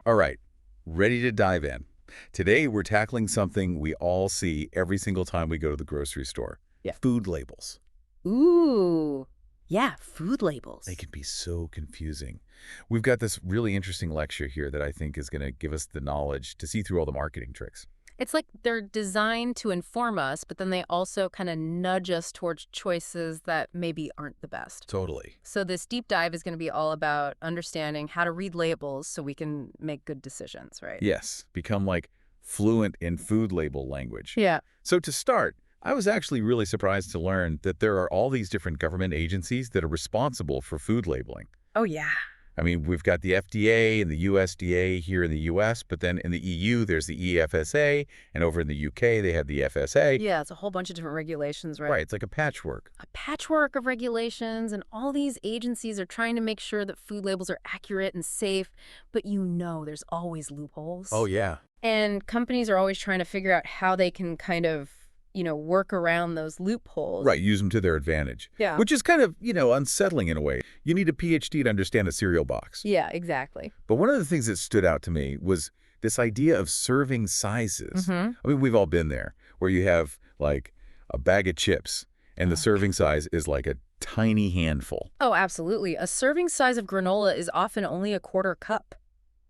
All right, ready to dive in. Today, we're tackling something we all see every single time we go to the grocery store. Yeah. Food labels. Ooh. Yeah, food They labels. can be so confusing. We've got this really interesting lecture here that I think is going to give us the knowledge to see through all the marketing tricks. It's like they're designed to inform us, but then they also kind of nudge us towards choices that maybe aren't the best. Totally. So this deep dive is going to be all about understanding how to read labels so we can make good decisions, right? Yes, become like fluent in food label language. Yeah. So to start, I was actually really surprised to learn that there are all these different government agencies that are responsible for food labeling. Oh, yeah. I mean, we've got the FDA and the USDA here in the US, but then in the EU, there's the EFSA, and over in the UK, they have the FSA. Yeah, it's a whole bunch of different regulations, right? Right, it's like a patchwork. A patchwork of regulations, and all these agencies are trying to make sure that food labels are accurate and safe, but there's always loopholes. Oh, yeah. And companies are always trying to figure out how they can kind of, work around those loopholes. Right, use them to their advantage. Yeah. Which is kind of, unsettling in a way. You need a PhD to understand a cereal box. Yeah, exactly. But one of the things that stood out to me was this idea of serving sizes. Mm-hmm. I mean, we've all been there, where you have, like, a bag of chips, and the serving size is like a tiny handful. Oh, absolutely. A serving size of granola is often only a quarter cup.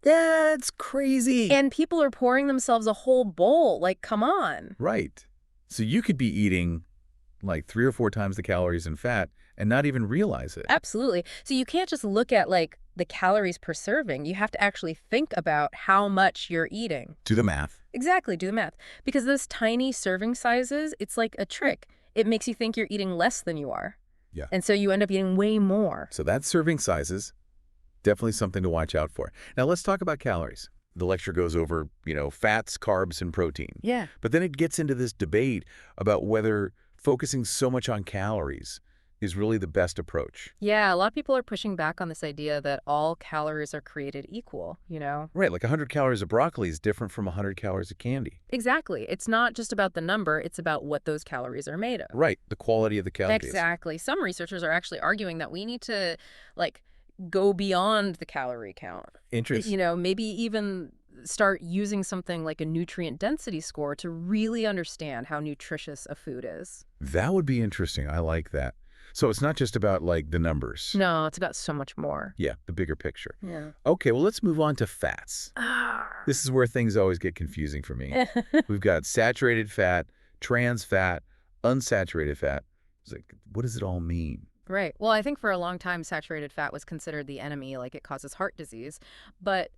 That's crazy. And people are pouring themselves a whole bowl. Like, come on. Right. So you could be eating like 3 or 4 times the calories and fat and not even realize it. Absolutely. So you can't just look at, like, the calories per serving. You have to actually think about how much you're eating. Do the math. Exactly, do the math. Because those tiny serving sizes, it's like a trick. It makes you think you're eating less than you are. Yeah. And so you end up eating way more. So that's serving sizes. Definitely something to watch out for. Now let's talk about calories. The lecture goes over, fats, carbs, and protein. Yeah. But then it gets into this debate about whether focusing so much on calories is really the best approach. Yeah, a lot of people are pushing back on this idea that all calories are created equal, Right, like 100 calories of broccoli is different from 100 calories of candy. Exactly. It's not just about the number, it's about what those calories are made of. Right, the quality of the calories. Exactly. Some researchers are actually arguing that we need to, go beyond the calorie count. Interesting. Maybe even start using something like a nutrient density score to really understand how nutritious a food is. That would be interesting. I like that. So it's not just about, the numbers. No, it's about so much more. Yeah, the bigger picture. Yeah. Okay, well, let's move on to fats. This is where things always get confusing for me. We've got saturated fat, trans fat, unsaturated fat. It's like, what does it all mean? Right. Well, I think for a long time, saturated fat was considered the enemy, like it causes heart disease. But,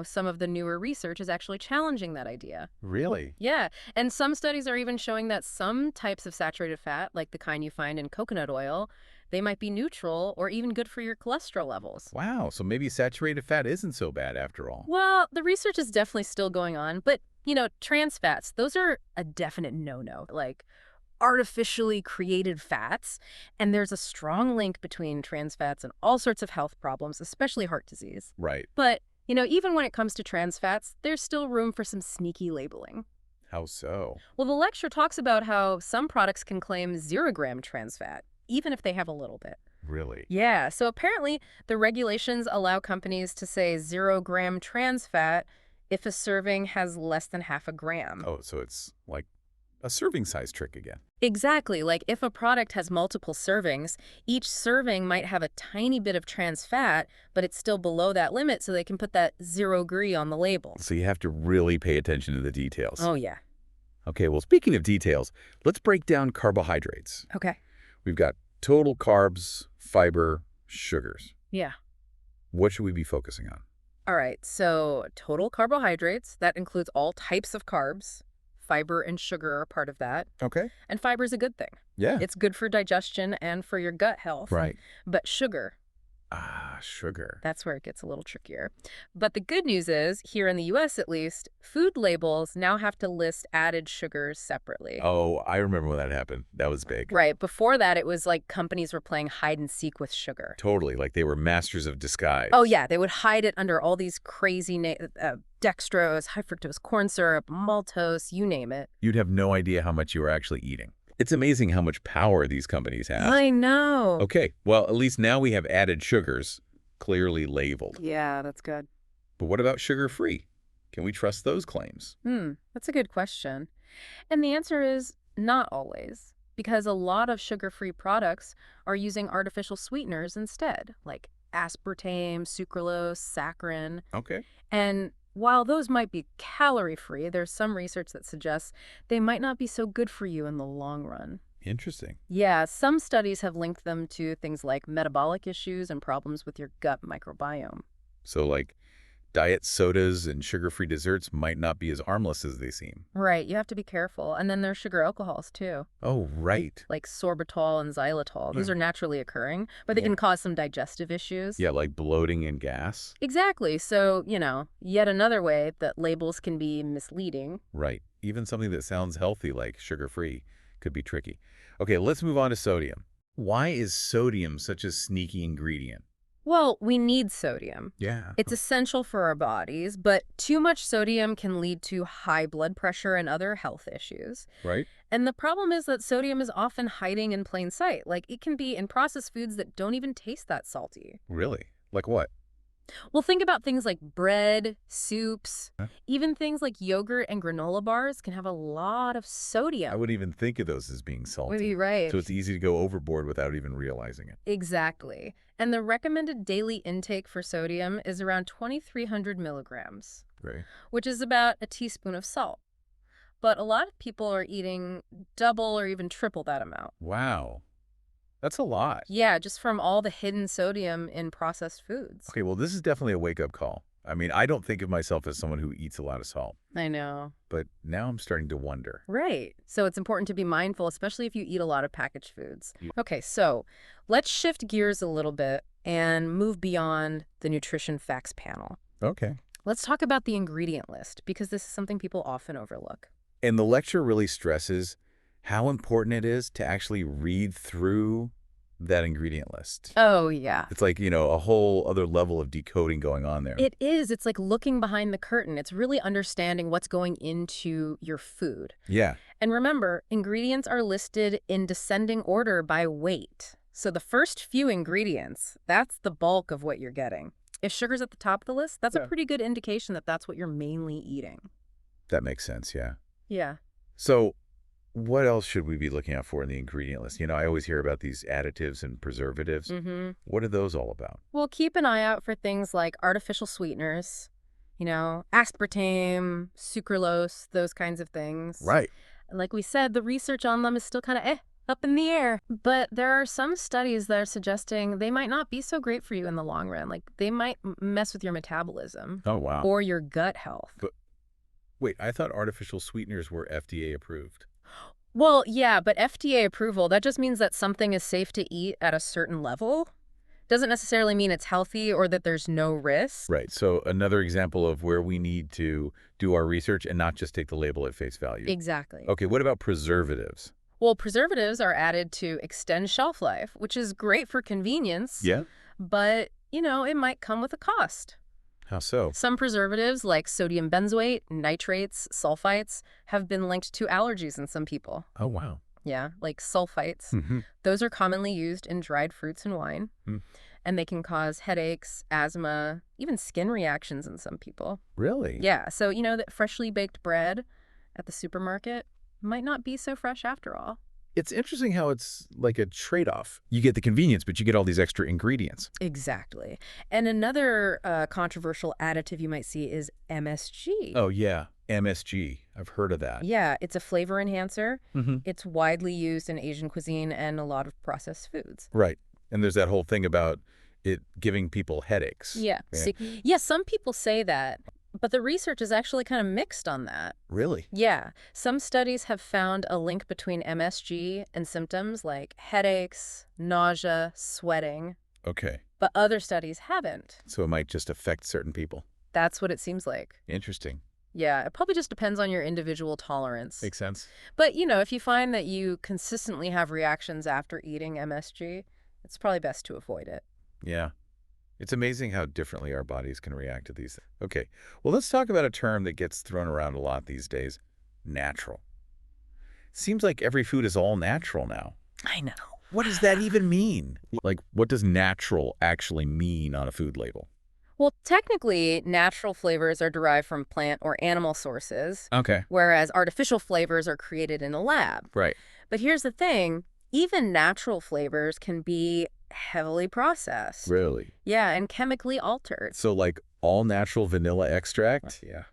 some of the newer research is actually challenging that idea. Really? Yeah. And some studies are even showing that some types of saturated fat, like the kind you find in coconut oil, they might be neutral or even good for your cholesterol levels. Wow, so maybe saturated fat isn't so bad after all. Well, the research is definitely still going on. But, trans fats, those are a definite no-no. Like, artificially created fats, and there's a strong link between trans fats and all sorts of health problems, especially heart disease. Right. But, even when it comes to trans fats, there's still room for some sneaky labeling. How so? Well, the lecture talks about how some products can claim 0-gram trans fat, even if they have a little bit. Really? Yeah, so apparently the regulations allow companies to say 0-gram trans fat if a serving has less than half a gram. Oh, so it's like a serving size trick again. Exactly. Like if a product has multiple servings, each serving might have a tiny bit of trans fat, but it's still below that limit, so they can put that 0-gram on the label. So you have to really pay attention to the details. Oh, yeah. Okay, well, speaking of details, let's break down carbohydrates. Okay. We've got total carbs, fiber, sugars. Yeah. What should we be focusing on? All right. So total carbohydrates, that includes all types of carbs. Fiber and sugar are part of that. Okay. And fiber is a good thing. Yeah. It's good for digestion and for your gut health. Right. But sugar, Sugar. that's where it gets a little trickier. But the good news is, here in the US at least, food labels now have to list added sugars separately. Oh, I remember when that happened. That was big. Right. Before that, it was like companies were playing hide and seek with sugar. Totally. Like they were masters of disguise. Oh, yeah. They would hide it under all these crazy dextrose, high fructose corn syrup, maltose, you name it. You'd have no idea how much you were actually eating. It's amazing how much power these companies have. I know. Okay, well, at least now we have added sugars clearly labeled. Yeah, that's good. But what about sugar-free? Can we trust those claims? That's a good question. And the answer is not always, because a lot of sugar-free products are using artificial sweeteners instead, like aspartame, sucralose, saccharin. Okay. And while those might be calorie-free, there's some research that suggests they might not be so good for you in the long run. Interesting. Yeah, some studies have linked them to things like metabolic issues and problems with your gut microbiome. So, like, diet sodas and sugar-free desserts might not be as harmless as they seem. Right, you have to be careful. And then there's sugar alcohols, too, Oh, right. like sorbitol and xylitol. Those Yeah. are naturally occurring, but they Yeah. can cause some digestive issues. Yeah, like bloating and gas. Exactly. So, yet another way that labels can be misleading. Right. Even something that sounds healthy, like sugar-free, could be tricky. Okay, let's move on to sodium. Why is sodium such a sneaky ingredient? Well, we need sodium. Yeah. It's essential for our bodies, but too much sodium can lead to high blood pressure and other health issues. Right? And the problem is that sodium is often hiding in plain sight. Like, it can be in processed foods that don't even taste that salty. Really? Like what? Well, think about things like bread, soups, Huh? even things like yogurt and granola bars can have a lot of I sodium. wouldn't even think of those as being salty. Would be right. So it's easy to go overboard without even realizing it. Exactly. And the recommended daily intake for sodium is around 2,300 milligrams, Right. which is about a teaspoon of salt. But a lot of people are eating double or even triple that amount. Wow. That's a lot. Yeah, just from all the hidden sodium in processed foods. Okay, well, this is definitely a wake-up call. I mean, I don't think of myself as someone who eats a lot of salt, I know. but now I'm starting to wonder. Right. So it's important to be mindful, especially if you eat a lot of packaged foods. Yeah. Okay, so let's shift gears a little bit and move beyond the nutrition facts panel. Okay. Let's talk about the ingredient list, because this is something people often overlook. And the lecture really stresses how important it is to actually read through that ingredient list. Oh, yeah. It's like, a whole other level of decoding going on there. It is. It's like looking behind the curtain. It's really understanding what's going into your food. Yeah. And remember, ingredients are listed in descending order by weight. So the first few ingredients, that's the bulk of what you're getting. If sugar's at the top of the list, that's a pretty good indication that that's what you're mainly eating. That makes sense, yeah. Yeah. So what else should we be looking out for in the ingredient list? I always hear about these additives and preservatives. Mm-hmm. What are those all about? Well, keep an eye out for things like artificial sweeteners, aspartame, sucralose, those kinds of things. Right. Like we said, the research on them is still kind of up in the air. But there are some studies that are suggesting they might not be so great for you in the long run. Like, they might mess with your metabolism Oh, wow. or your gut health. But wait, I thought artificial sweeteners were FDA approved. Well, yeah, but FDA approval, that just means that something is safe to eat at a certain level. Doesn't necessarily mean it's healthy or that there's no risk. Right. So another example of where we need to do our research and not just take the label at face value. Exactly. Okay, what about preservatives? Well, preservatives are added to extend shelf life, which is great for convenience. Yeah. But, it might come with a cost. How so? Some preservatives, like sodium benzoate, nitrates, sulfites, have been linked to allergies in some people. Oh, wow. Yeah, like sulfites. Mm-hmm. Those are commonly used in dried fruits and wine. Mm. And they can cause headaches, asthma, even skin reactions in some people. Really? Yeah, so that freshly baked bread at the supermarket might not be so fresh after all. It's interesting how it's like a trade-off. You get the convenience, but you get all these extra ingredients. Exactly. And another controversial additive you might see is MSG. Oh, yeah. MSG. I've heard of that. Yeah, it's a flavor enhancer. Mm-hmm. It's widely used in Asian cuisine and a lot of processed foods. Right. And there's that whole thing about it giving people headaches. Yeah. Yeah, some people say that, but the research is actually kind of mixed on that. Really? Yeah. Some studies have found a link between MSG and symptoms like headaches, nausea, sweating, Okay. but other studies haven't. So it might just affect certain people. That's what it seems like. Interesting. Yeah, it probably just depends on your individual tolerance. Makes sense. But, if you find that you consistently have reactions after eating MSG, it's probably best to avoid it. Yeah. It's amazing how differently our bodies can react to these things. Okay. Well, let's talk about a term that gets thrown around a lot these days. Natural. Seems like every food is all natural now. I know. What does that even mean? Like, what does natural actually mean on a food label? Well, technically, natural flavors are derived from plant or animal sources, Okay. whereas artificial flavors are created in a lab. Right. But here's the thing, even natural flavors can be heavily processed. Really? Yeah, and chemically altered. So like all natural vanilla extract? Yeah.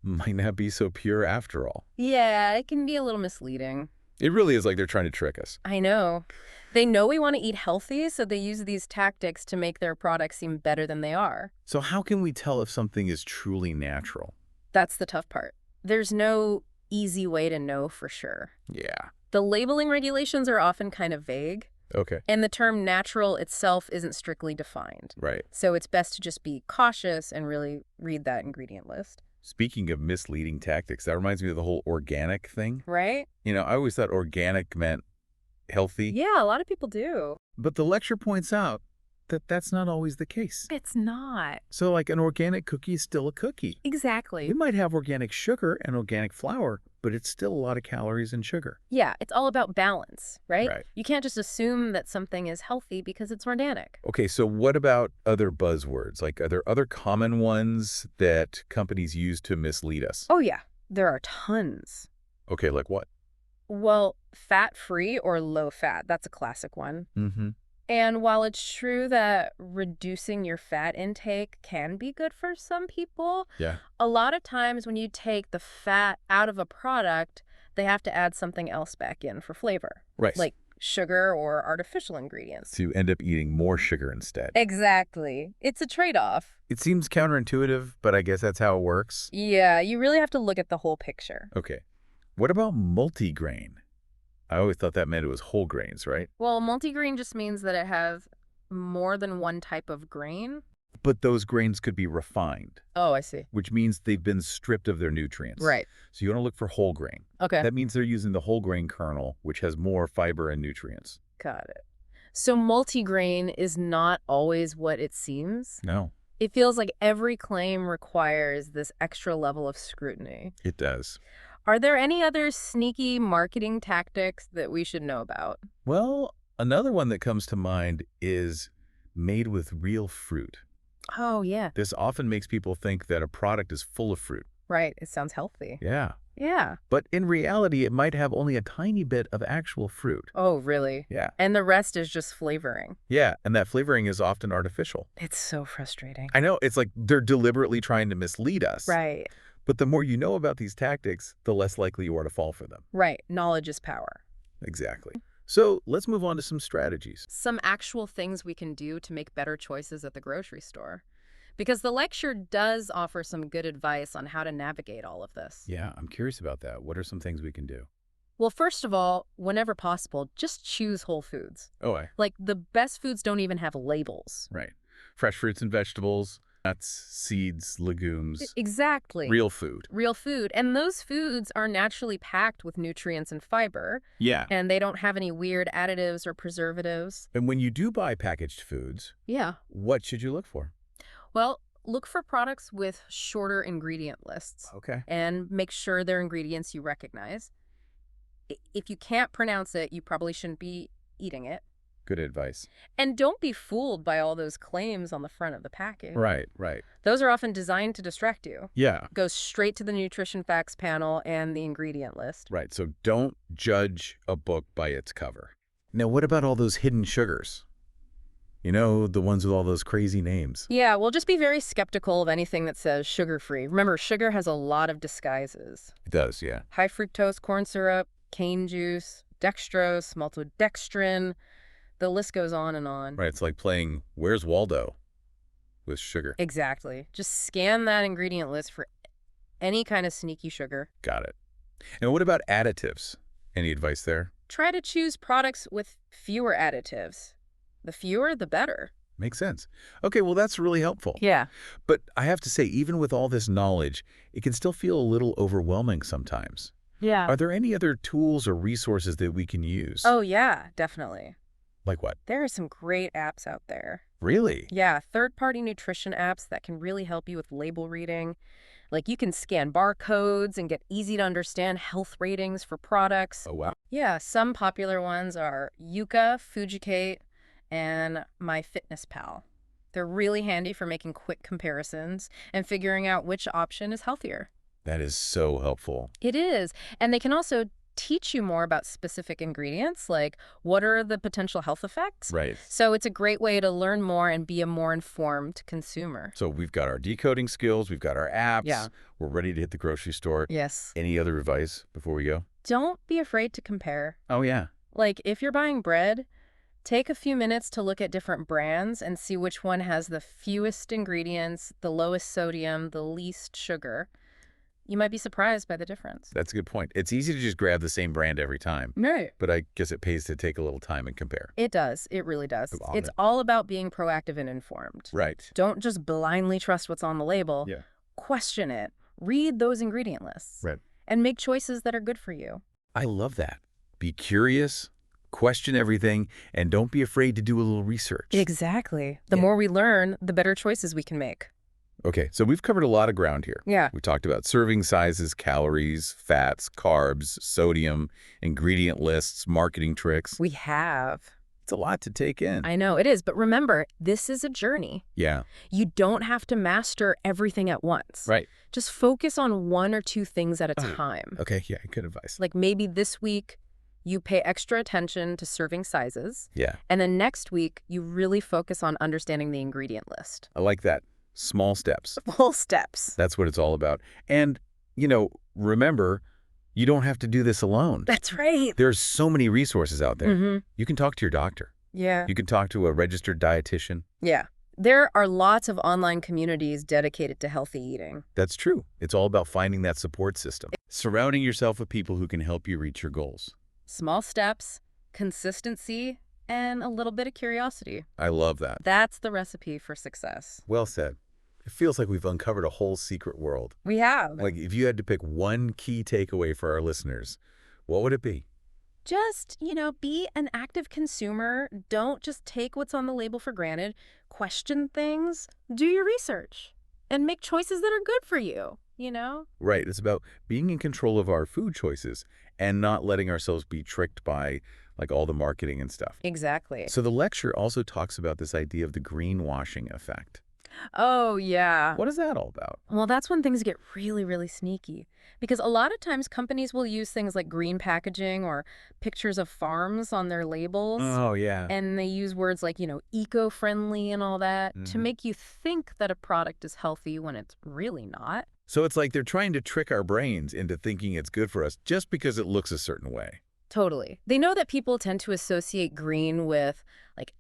Might not be so pure after all. Yeah, it can be a little misleading. It really is like they're trying to trick us. I know. They know we want to eat healthy, so they use these tactics to make their products seem better than they are. So how can we tell if something is truly natural? That's the tough part. There's no easy way to know for sure. Yeah. The labeling regulations are often kind of vague, Okay. and the term natural itself isn't strictly defined. Right. So it's best to just be cautious and really read that ingredient list. Speaking of misleading tactics, that reminds me of the whole organic thing. Right? I always thought organic meant healthy. Yeah, a lot of people do. But the lecture points out that that's not always the case. It's not. So like an organic cookie is still a cookie. Exactly. It might have organic sugar and organic flour, but it's still a lot of calories and sugar. Yeah, it's all about balance, right? Right. You can't just assume that something is healthy because it's organic. Okay, so what about other buzzwords? Like, are there other common ones that companies use to mislead us? Oh, yeah. There are tons. Okay, like what? Well, fat-free or low-fat, that's a classic one. Mm-hmm. And while it's true that reducing your fat intake can be good for some people, Yeah. a lot of times when you take the fat out of a product, they have to add something else back in for flavor, Right. like sugar or artificial ingredients. To end up eating more sugar instead. Exactly. It's a trade-off. It seems counterintuitive, but I guess that's how it works. Yeah, you really have to look at the whole picture. Okay. What about multigrain? I always thought that meant it was whole grains, right? Well, multigrain just means that it has more than one type of grain. But those grains could be refined, Oh, I see. which means they've been stripped of their nutrients. Right. So you want to look for whole grain. Okay. That means they're using the whole grain kernel, which has more fiber and nutrients. Got it. So multigrain is not always what it seems. No, It feels like every claim requires this extra level of scrutiny. it does. Are there any other sneaky marketing tactics that we should know about? Well, another one that comes to mind is made with real fruit. Oh, yeah. This often makes people think that a product is full of fruit. Right. It sounds healthy. Yeah. Yeah. But in reality, it might have only a tiny bit of actual fruit. Oh, really? Yeah. And the rest is just flavoring. Yeah, and that flavoring is often artificial. It's so frustrating. I know, it's like they're deliberately trying to mislead us. Right. But the more you know about these tactics, the less likely you are to fall for them. Right. Knowledge is power. Exactly. So let's move on to some strategies. Some actual things we can do to make better choices at the grocery store. Because the lecture does offer some good advice on how to navigate all of this. Yeah, I'm curious about that. What are some things we can do? Well, first of all, whenever possible, just choose whole foods. Oh, Like, the best foods don't even have labels. right. Fresh fruits and vegetables, nuts, seeds, legumes, Exactly. real food. Real food. And those foods are naturally packed with nutrients and fiber, Yeah. and they don't have any weird additives or preservatives. And when you do buy packaged foods, Yeah. what should you look for? Well, look for products with shorter ingredient lists Okay. and make sure they're ingredients you recognize. If you can't pronounce it, you probably shouldn't be eating it. Good advice. And don't be fooled by all those claims on the front of the package. Right, right. Those are often designed to distract you. Yeah, Go straight to the nutrition facts panel and the ingredient list. right. So don't judge a book by its cover. Now, what about all those hidden sugars? The ones with all those crazy names. Yeah, well, just be very skeptical of anything that says sugar-free. Remember, sugar has a lot of disguises. It does, yeah. High fructose corn syrup, cane juice, dextrose, maltodextrin. The list goes on and on. Right, it's like playing Where's Waldo with sugar. Exactly. Just scan that ingredient list for any kind of sneaky sugar. Got it. And what about additives? Any advice there? Try to choose products with fewer additives. The fewer, the better. Makes sense. Okay, well, that's really helpful. Yeah. But I have to say, even with all this knowledge, it can still feel a little overwhelming sometimes. Yeah. Are there any other tools or resources that we can use? Oh, yeah, definitely. Like what? There are some great apps out there. Really? Yeah, third-party nutrition apps that can really help you with label reading. Like, you can scan barcodes and get easy-to-understand health ratings for products. Oh, wow. Yeah, some popular ones are Yuka, Fujicate, and MyFitnessPal. They're really handy for making quick comparisons and figuring out which option is healthier. That is so helpful. It is. And they can also teach you more about specific ingredients, like what are the potential health effects. Right. So it's a great way to learn more and be a more informed consumer. So we've got our decoding skills, we've got our apps, Yeah. we're ready to hit the grocery store. Yes. Any other advice before we go? Don't be afraid to compare. Oh, yeah. Like if you're buying bread, take a few minutes to look at different brands and see which one has the fewest ingredients, the lowest sodium, the least sugar. You might be surprised by the difference. That's a good point. It's easy to just grab the same brand every time, Right. but I guess it pays to take a little time and compare. It does. It really does. Of It's almond. all about being proactive and informed. Right. Don't just blindly trust what's on the label. Yeah. Question it. Read those ingredient lists. Right. And make choices that are good for you. I love that. Be curious, question everything, and don't be afraid to do a little research. Exactly. The Yeah. more we learn, the better choices we can make. Okay, so we've covered a lot of ground here. Yeah. We talked about serving sizes, calories, fats, carbs, sodium, ingredient lists, marketing tricks. We have. It's a lot to take in. I know it is, but remember, this is a journey. Yeah, You don't have to master everything at once. right. Just focus on one or two things at a time. Okay, yeah, good advice. Like maybe this week you pay extra attention to serving sizes, Yeah, and then next week you really focus on understanding the ingredient list. I like that. Small steps. Full steps. That's what it's all about. And, remember, you don't have to do this alone. That's right. There's so many resources out there. Mm-hmm. You can talk to your doctor. Yeah. You can talk to a registered dietitian. Yeah. There are lots of online communities dedicated to healthy eating. That's true. It's all about finding that support system. Surrounding yourself with people who can help you reach your goals. Small steps, consistency, and a little bit of curiosity. I love that. That's the recipe for success. Well said. It feels like we've uncovered a whole secret world. We have. Like, if you had to pick one key takeaway for our listeners, what would it be? Just, be an active consumer. Don't just take what's on the label for granted. Question things. Do your research. And make choices that are good for you, Right. It's about being in control of our food choices and not letting ourselves be tricked by, all the marketing and stuff. Exactly. So the lecture also talks about this idea of the greenwashing effect. Oh, yeah. What is that all about? Well, that's when things get really, really sneaky. Because a lot of times companies will use things like green packaging or pictures of farms on their labels. Oh, yeah. And they use words like, eco-friendly and all that to Mhm. make you think that a product is healthy when it's really not. So it's like they're trying to trick our brains into thinking it's good for us just because it looks a certain way. Totally. They know that people tend to associate green with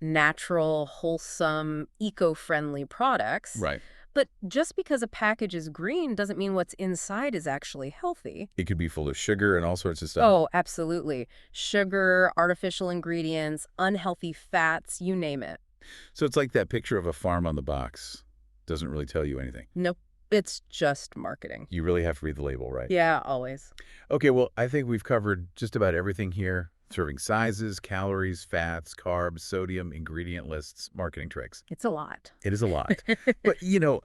natural, wholesome, eco-friendly products. Right. But just because a package is green doesn't mean what's inside is actually healthy. It could be full of sugar and all sorts of stuff. Oh, absolutely. Sugar, artificial ingredients, unhealthy fats, you name it. So it's like that picture of a farm on the box. Doesn't really tell you anything. Nope. It's just marketing. You really have to read the label, right? Yeah, always. Okay, well, I think we've covered just about everything here. Serving sizes, calories, fats, carbs, sodium, ingredient lists, marketing tricks. It's a lot. It is a lot. But,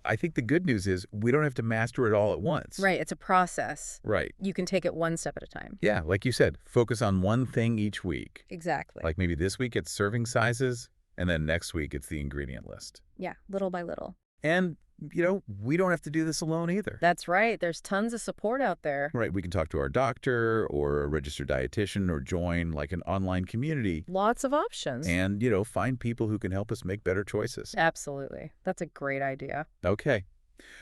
I think the good news is we don't have to master it all at once. Right. It's a process. Right. You can take it one step at a time. Yeah, like you said, focus on one thing each week. Exactly. Like maybe this week it's serving sizes, and then next week it's the ingredient list. Yeah, little by little. And, we don't have to do this alone either. That's right. There's tons of support out there. Right, we can talk to our doctor or a registered dietitian or join an online community Lots of options. and, find people who can help us make better choices. Absolutely. That's a great idea. Okay.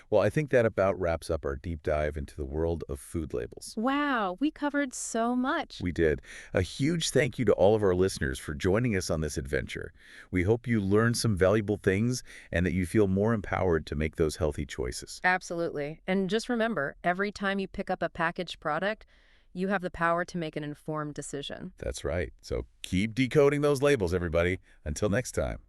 Well, I think that about wraps up our deep dive into the world of food labels. Wow, we covered so much. We did. A huge thank you to all of our listeners for joining us on this adventure. We hope you learned some valuable things and that you feel more empowered to make those healthy choices. Absolutely. And just remember, every time you pick up a packaged product, you have the power to make an informed decision. That's right. So keep decoding those labels, everybody. Until next time.